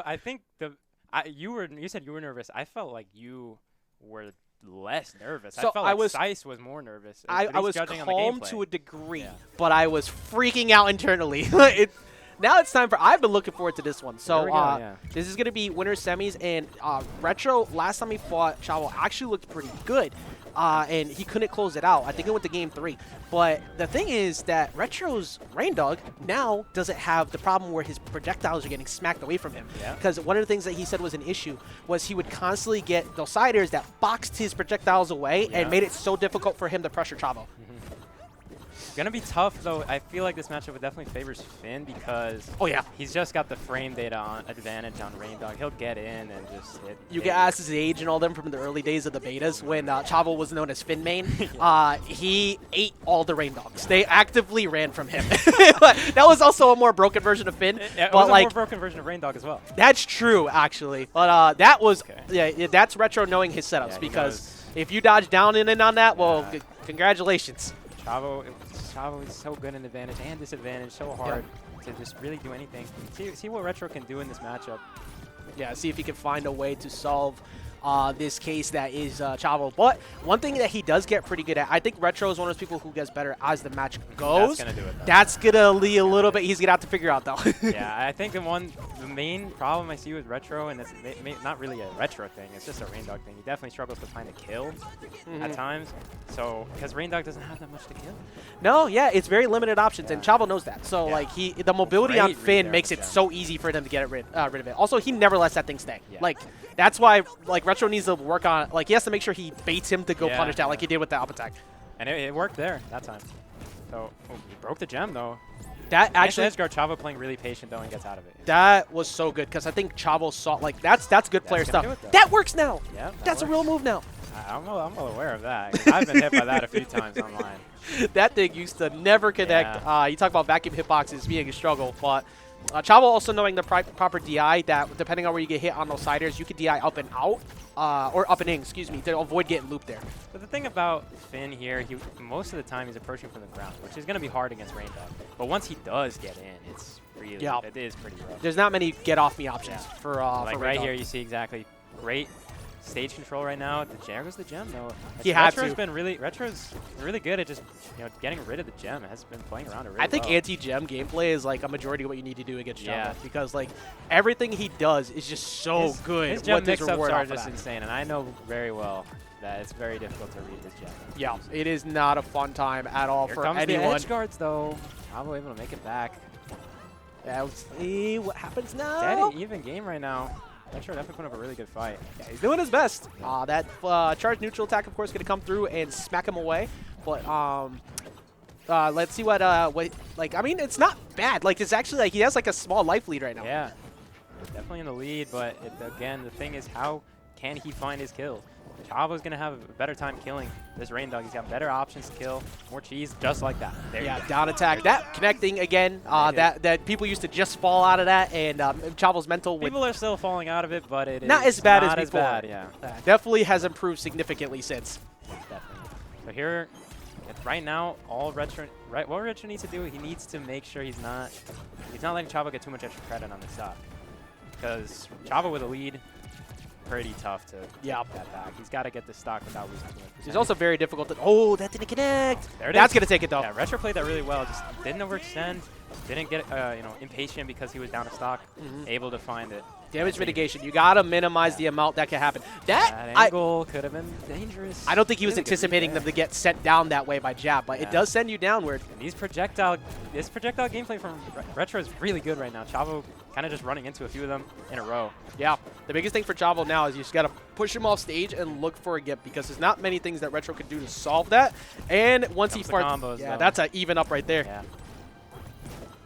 I think you said you were nervous. I felt like you were less nervous. So I felt like Sice was more nervous. I was calm to a degree, but I was freaking out internally. Now it's time for. I've been looking forward to this one. So this is gonna be winner semis, and Retro last time he fought Chavo actually looked pretty good, and he couldn't close it out. I think it went to game 3. But the thing is that Retro's Reindog now doesn't have the problem where his projectiles are getting smacked away from him. Because one of the things that he said was an issue was he would constantly get those siders that boxed his projectiles away and made it so difficult for him to pressure Chavo. It's going to be tough, though. I feel like this matchup would definitely favors Finn because he's just got the frame data advantage on Reindog. He'll get in and just hit. You can ask his age and all them from the early days of the betas when Chavo was known as Finn main. He ate all the Reindogs. They actively ran from him. That was also a more broken version of Finn. It was a more broken version of Reindog as well. That's true, actually. But that was, that's Retro knowing his setups because if you dodge down in and on that, well, congratulations. Chavo is so good in advantage and disadvantage, so hard to just really do anything. See what Retro can do in this matchup. Yeah, see if he can find a way to solve this case that is Chavo. But one thing that he does get pretty good at, I think Retro is one of those people who gets better as the match goes. That's going to do it, though. That's going to lead a little bit. He's going to have to figure out, though. Yeah, I think the main problem I see with Retro, and it's not really a Retro thing, it's just a Reindog thing. He definitely struggles to find a kill at times. So, because Reindog doesn't have that much to kill. No, it's very limited options, and Chavo knows that. So, like, the mobility on Finn makes it so easy for them to get rid of it. Also, he never lets that thing stay. Like, that's why, like, Retro needs to work on, like, he has to make sure he baits him to go punish that like he did with the up attack. And it worked there that time. So, he broke the gem, though. That actually, Edgeguard Chavo playing really patient, though, and gets out of it. That was so good, because I think Chavo saw, like, that's good player stuff. That works now. Yeah, that's a real move now. I'm well aware of that. I've been hit by that a few times online. That thing used to never connect. You talk about vacuum hitboxes being a struggle, but Chavo also knowing the proper DI that depending on where you get hit on those siders, you can DI up and out, or up and in, excuse me, to avoid getting looped there. But the thing about Finn here, most of the time he's approaching from the ground, which is going to be hard against Reindog. But once he does get in, it's really, it is pretty rough. There's not many get-off-me options for like for right here, you see exactly great stage control right now. There goes the gem, though. Retro's really good at just getting rid of the gem. Has been playing around it really I think anti-gem gameplay is like a majority of what you need to do against Chavo because like everything he does is just so good. His gem mix-ups are just insane, and I know very well that it's very difficult to read this gem. Yeah, it is not a fun time at all for anyone. Here comes the edge guards, though. Chavo able to make it back. Let's see what happens now. Dead even game right now. Retro definitely put up a really good fight. Yeah, he's doing his best. That charge neutral attack, of course, going to come through and smack him away. But let's see what like, I mean, it's not bad. Like, it's actually, like, he has, like, a small life lead right now. Yeah, definitely in the lead. But, again, the thing is, how can he find his kills? Chavo's going to have a better time killing this Reindog. He's got better options to kill, more cheese, just like that. There you go. Down attack. That connecting again, that people used to just fall out of that, and Chavo's mental. People are still falling out of it, but it not is as bad not as before. Bad, definitely has improved significantly since. Definitely. So here, right now, what Retro needs to do, he needs to make sure he's not letting Chavo get too much extra credit on the stock. Because Chavo with a lead, pretty tough to get that back. He's got to get the stock without losing too much. He's also very difficult to... Oh, that didn't connect. That's going to take it, though. Yeah, Retro played that really well. Just didn't overextend. Didn't get impatient because he was down to stock. Able to find it. Damage mitigation. You got to minimize the amount that can happen. That angle could have been dangerous. I don't think he was anticipating them to get sent down that way by jab, but it does send you downward. And this projectile gameplay from Retro is really good right now. Chavo kind of just running into a few of them in a row. Yeah, the biggest thing for Chavo now is you just got to push him off stage and look for a gip because there's not many things that Retro can do to solve that. And once he farts, combos, that's an even up right there. Yeah.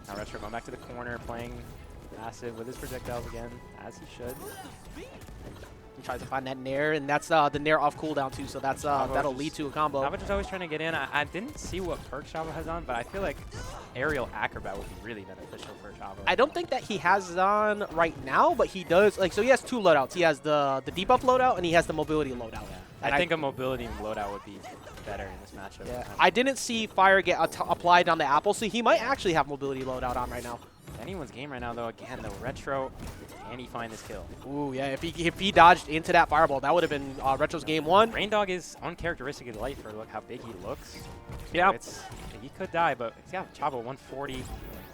Now Retro going back to the corner, playing passive with his projectiles again, as he should. He tries to find that nair, and that's the nair off cooldown too, so that's that'll lead to a combo. Chavo just always trying to get in. I didn't see what perk Chavo has on, but I feel like aerial acrobat would be really beneficial for Chavo. I don't think that he has it on right now, but he does. Like, so he has two loadouts. He has the debuff loadout, and he has the mobility loadout. Yeah. I think a mobility loadout would be better in this matchup. Yeah. I didn't see fire get applied on the apple, so he might actually have mobility loadout on right now. anyone's game right now, though. Again, the Retro, can he find this kill? Ooh, yeah, if he dodged into that fireball, that would have been Retro's game 1. Reindog is uncharacteristically light for how big he looks. Yeah. He could die, but he's got Chavo 140.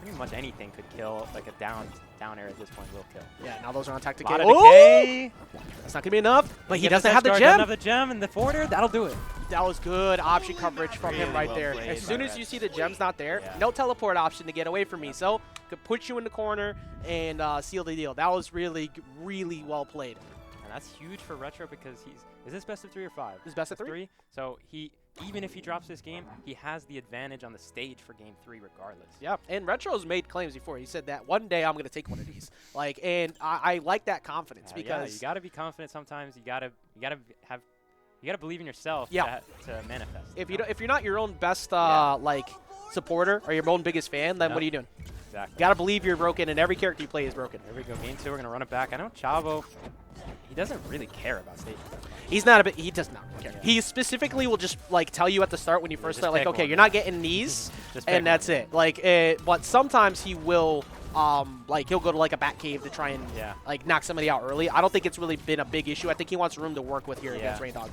Pretty much anything could kill, like a down air at this point will kill. Yeah, now those are on tactic. Decay. That's not going to be enough, but he doesn't the have the guard, gem. Doesn't have the gem and the forwarder, that'll do it. That was good option coverage from him right well there. played As soon by as you Reds. see the gem's not there, Yeah. no teleport option to get away from me. So could put you in the corner and seal the deal. That was really, really well played. And that's huge for Retro because is this best of 3 or 5? It's best of 3. So even if he drops this game, he has the advantage on the stage for game 3 regardless. Yeah, and Retro's made claims before. He said that one day I'm going to take one of these. Like, and I like that confidence because you got to be confident sometimes. You got to believe in yourself Yeah. to manifest. if you're not your own best like supporter or your own biggest fan, then what are you doing? Exactly. You got to believe you're broken, and every character you play is broken. Here we go, game 2. We're gonna run it back. I know Chavo. He doesn't really care about stage. He does not care. Yeah. He specifically will just like tell you at the start when you first just start, like, pick okay, one. you're not getting these, Just pick and that's one. it. Like, but sometimes he will, like, he'll go to like a back cave to try and like knock somebody out early. I don't think it's really been a big issue. I think he wants room to work with here against Reindog.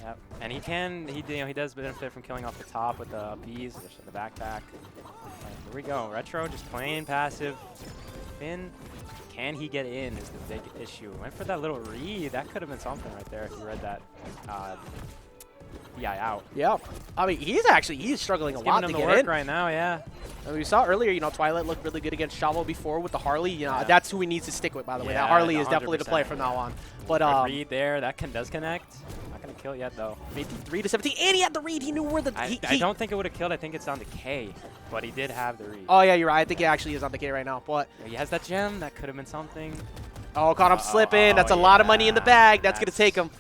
Yep. And he does benefit from killing off the top with the bees, the backpack. Here we go, Retro just playing passive. Finn, can he get in is the big issue. Went for that little read. That could have been something right there if you read that DI out. Yeah. I mean, he's struggling a lot to Giving him get the work in. right now, yeah. And we saw earlier, Twilight looked really good against Chavo before with the Harley. That's who he needs to stick with, by the way. That Yeah, Harley is definitely the play 100%. from now on. But Good read there. That does connect. Not going to kill yet, though. 53 to 17, and he had the read. He knew where the... I don't think it would have killed. I think it's on the K, but he did have the read. Oh, yeah, you're right. I think he actually is on the K right now. But He has that gem. That could have been something. oh, caught him slipping. That's a lot of money in the bag. That's going to take him.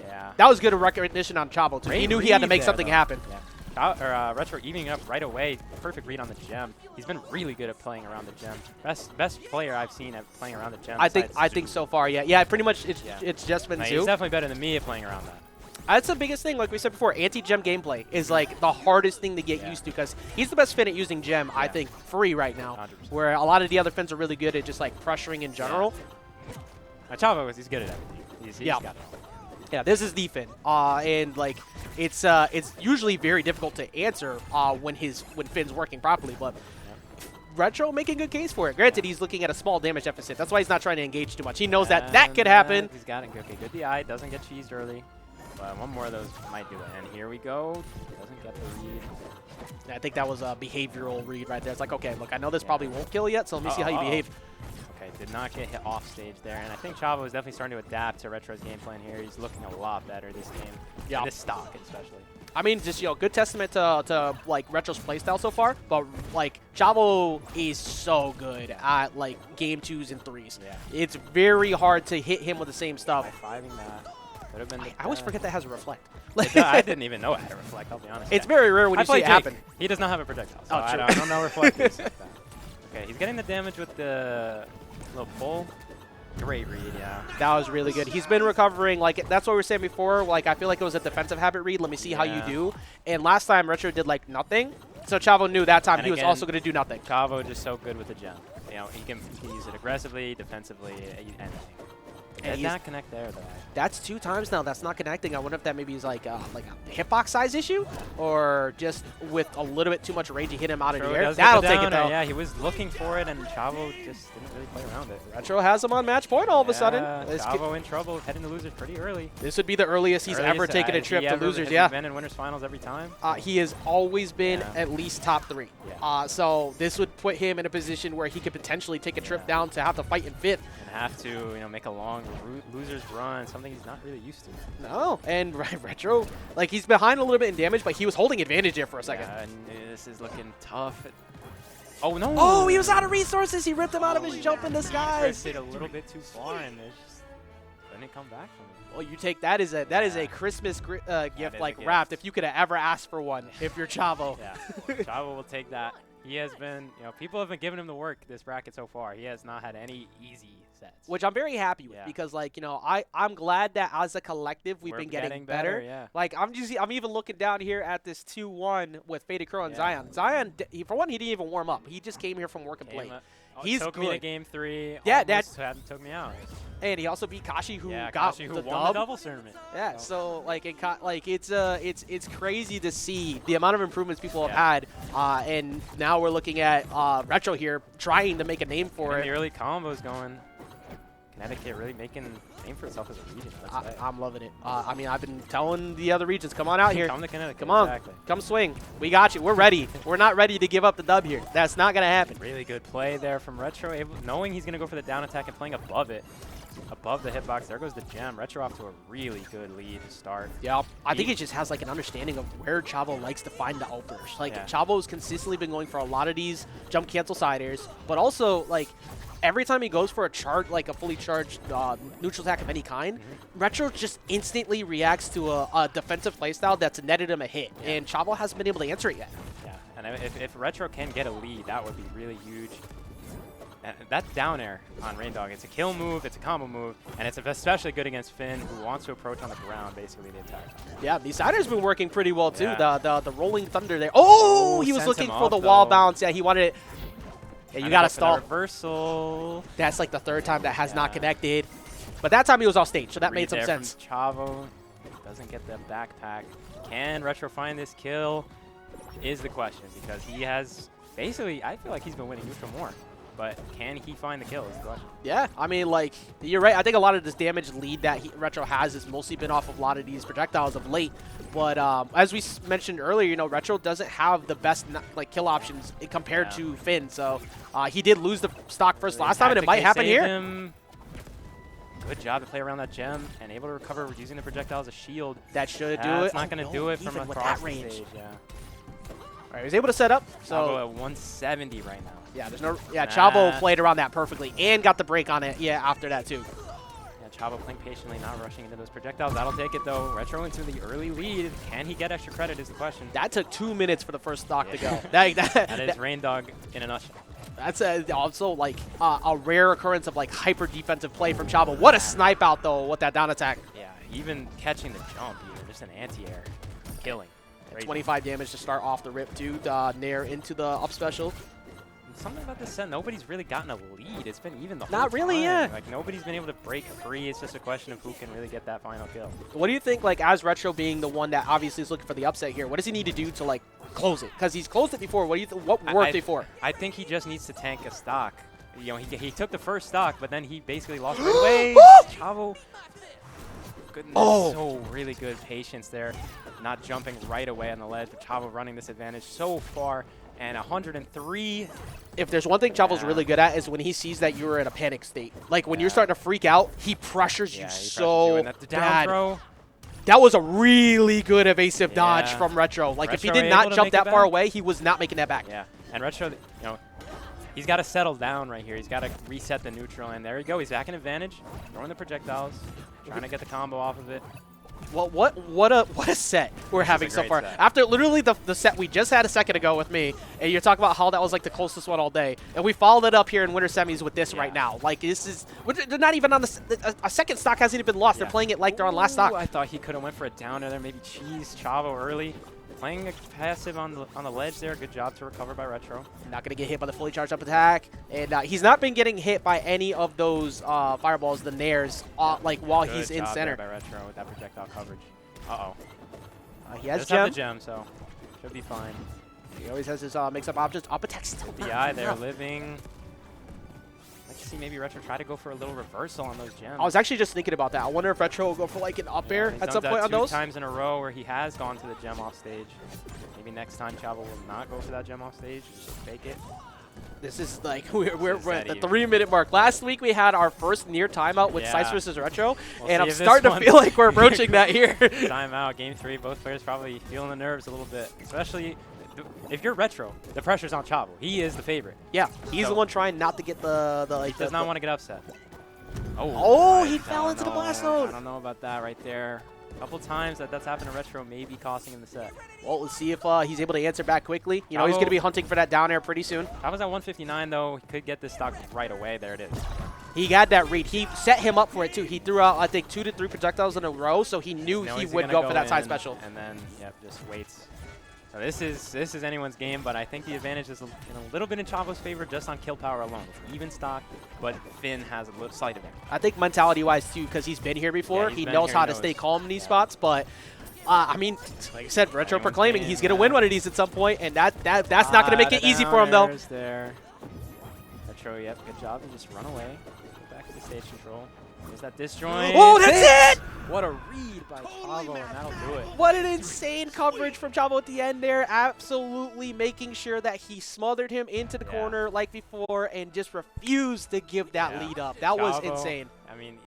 Yeah. That was good recognition on Chavo, too. Great He knew he had to read make there, something though. happen. Yeah. Retro evening up right away. Perfect read on the gem. He's been really good at playing around the gem. Best player I've seen at playing around the gem. I think so far, yeah. Yeah, pretty much it's just been He's Zoo. definitely better than me at playing around that. That's the biggest thing, like we said before, anti-gem gameplay is like the hardest thing to get used to because he's the best Finn at using gem, I think, free right now. 100%. Where a lot of the other Finns are really good at just like pressuring in general. Chavo, he's good at everything. He's got it. Yeah, this is the Finn, and like it's usually very difficult to answer when Finn's working properly, but Retro making a good case for it. Granted, he's looking at a small damage deficit. That's why he's not trying to engage too much. He knows that could happen. He's got it. Okay, good DI. Doesn't get cheesed early. But one more of those might do it. And here we go. Doesn't get the read. I think that was a behavioral read right there. It's like, okay, look, I know this probably won't kill yet, so let me see how you behave. Okay, did not get hit off stage there. And I think Chavo is definitely starting to adapt to Retro's game plan here. He's looking a lot better this game. Yeah. And this stock especially. I mean, just, good testament to like Retro's playstyle so far, but like Chavo is so good at like game 2s and 3s. Yeah. It's very hard to hit him with the same stuff. High-fiving that. Could have been I always forget that has a reflect. I didn't even know it had a reflect, I'll be honest. It's very rare when you see it happen. He does not have a projectile, so Oh, true. I don't know reflectors like that. Okay, he's getting the damage with the little pull. Great read, yeah. That was really good. He's been recovering. Like, that's what we were saying before. Like, I feel like it was a defensive habit read. Let me see how you do. And last time, Retro did, like, nothing. So Chavo knew that time he was also going to do nothing. Chavo just so good with the gem. You know, he can use it aggressively, defensively, anything. Did not connect there, though. That's 2 times now. That's not connecting. I wonder if that maybe is like a hitbox size issue or just with a little bit too much rage to hit him out of the air. That'll take it, though. Yeah, he was looking for it, and Chavo just didn't really play around it. Retro has him on match point all of a sudden. Chavo in trouble, heading to losers pretty early. This would be the earliest he's ever taken a trip to losers, Has he been in winners finals every time? He has always been at least top 3. Yeah. So this would put him in a position where he could potentially take a trip down to have to fight in 5th. And have to, make a long losers run, something he's not really used to. No, and Retro, like, he's behind a little bit in damage, but he was holding advantage there for a second. Yeah, and this is looking tough. Oh, no. Oh, he was out of resources. He ripped him out of his jump in the skies. He it a little bit too far, and it just didn't come back from him. Well, you take that as a Christmas gift, like, wrapped, if you could have ever asked for one, if you're Chavo. Yeah, Chavo will take that. He has been, people have been giving him the work this bracket so far. He has not had any easy sets. Which I'm very happy with because, like, I'm glad that as a collective we've been getting better. Yeah. Like, I'm even looking down here at this 2-1 with Faded Crow and Zion. Zion, for one, he didn't even warm up. He just came here from work and played. He's took good. Me to game 3. Yeah, that took me out. And he also beat Kashi, who got Kashi, who the won the doubles tournament. Yeah, so like it's crazy to see the amount of improvements people have had, and now we're looking at Retro here trying to make a name for it. The early combos going. Connecticut really making a name for itself as a region. I'm loving it. I mean, I've been telling the other regions, come on out here. Come to Connecticut. Come on. Exactly. Come swing. We got you. We're ready. We're not ready to give up the dub here. That's not going to happen. Really good play there from Retro, knowing he's going to go for the down attack and playing above it. Above the hitbox. There goes the gem. Retro off to a really good lead to start. Yeah, I think he just has like an understanding of where Chavo likes to find the outburst. Like Chavo's consistently been going for a lot of these jump cancel side airs, but also like every time he goes for a charge, like a fully charged neutral attack of any kind, Retro just instantly reacts to a defensive playstyle that's netted him a hit, and Chavo hasn't been able to answer it yet. Yeah, and if Retro can get a lead, that would be really huge. And that down air on Reindog, it's a kill move, it's a combo move, and it's especially good against Finn, who wants to approach on the ground basically the entire time. Yeah, the sider's been working pretty well too. Yeah. The rolling thunder there. Oh, he was looking for the wall bounce. Yeah, he wanted it. Yeah, you gotta stall. Reversal. That's like the third time that has not connected. But that time he was off stage, so that made some sense. Chavo doesn't get the backpack. Can Retro find this kill? Is the question, because he has basically, I feel like he's been winning neutral more. But can he find the kill is the question. Yeah, I mean, like, you're right. I think a lot of this damage lead that Retro has has mostly been off of a lot of these projectiles of late. But as we mentioned earlier, Retro doesn't have the best like kill options compared to Finn. So he did lose the stock first last time, and it might happen here. Good job to play around that gem and able to recover using the projectile as a shield. That should do it. It's not going to do it from across the stage. Yeah. All right, he was able to set up. So Chavo at 170 right now. Yeah, there's no. Yeah, Chavo played around that perfectly and got the break on it. Yeah, after that too. Yeah, Chavo playing patiently, not rushing into those projectiles. That'll take it though. Retro into the early lead. Can he get extra credit? Is the question. That took 2 minutes for the first stock to go. That is Reindog in a nutshell. That's also like a rare occurrence of like hyper defensive play from Chavo. What a snipe out though with that down attack. Yeah, even catching the jump, just an anti-air, killing. 25 damage to start off the rip too. Nair into the up special. Something about this set, nobody's really gotten a lead. It's been even the whole Not really, time. yeah. Like, nobody's been able to break free. It's just a question of who can really get that final kill. What do you think, like, as Retro being the one that obviously is looking for the upset here, what does he need to do to, like, close it? Because he's closed it before. What do you what worked before? I think he just needs to tank a stock. He took the first stock, but then he basically lost right away. Chavo. Goodness, so really good patience there. Not jumping right away on the ledge, but Chavo running this advantage so far. And 103. If there's one thing Chavo's really good at is when he sees that you're in a panic state. Like when you're starting to freak out, he pressures you so bad. That was a really good evasive dodge from Retro. Like if he did not jump that far away, he was not making that back. Yeah, and Retro, he's got to settle down right here. He's got to reset the neutral, and there you go. He's back in advantage, throwing the projectiles, trying to get the combo off of it. Well, what a set we're having so far. After literally the set we just had a second ago with me, and you're talking about how that was like the closest one all day, and we followed it up here in winter semis with this right now. Like this is, they're not even on a second stock hasn't even been lost. They're playing it like they're on last stock. I thought he could have went for a downer there, maybe cheese Chavo early. Playing a passive on the ledge there. Good job to recover by Retro. Not going to get hit by the fully charged up attack. And he's not been getting hit by any of those fireballs, the nairs, like while he's in center. By Retro with that projectile coverage. Uh-oh. He has the gem, so should be fine. He always has his mix-up options. Up attack still. DI there, living. Let's see, maybe Retro try to go for a little reversal on those gems. I was actually just thinking about that. I wonder if Retro will go for like an up air at some point on those. 2 times in a row where he has gone to the gem off stage. Maybe next time Chavo will not go for that gem off stage. Just fake it. This is like, we're at the 3-minute mark. Last week we had our first near timeout with Sice versus Retro, and I'm starting to feel like we're approaching that here. Timeout, game 3, both players probably feeling the nerves a little bit, especially if you're Retro, the pressure's on Chavo. He is the favorite. Yeah, he's the one trying not to get the he does not want to get upset. Oh, he fell into the blast zone. I don't know about that right there. couple times that's happened to Retro, maybe costing him the set. Well, let's see if he's able to answer back quickly. You know, he's going to be hunting for that down air pretty soon. Chavo's at 159, though. He could get this stock right away. There it is. He had that read. He set him up for it, too. He threw out, I think, 2 to 3 projectiles in a row, so he knew he would go for that side special. And then, yep, just waits. So this is anyone's game, but I think the advantage is in a little bit in Chavo's favor just on kill power alone. It's even stock, but Finn has a little slight advantage. I think mentality-wise, too, because he's been here before. Yeah, he knows how to stay calm in these spots, but... I mean, like I said, Retro proclaiming he's going to win one of these at some point, and that's not going to make it easy for him, though. There. Retro, yep, good job. You just run away. Go back to the stage control. There's that disjoint. Oh, that's it! What a read by Chavo, and that'll do it. What an insane coverage from Chavo at the end there. Absolutely making sure that he smothered him into the corner like before and just refused to give that lead up. That was insane. I mean,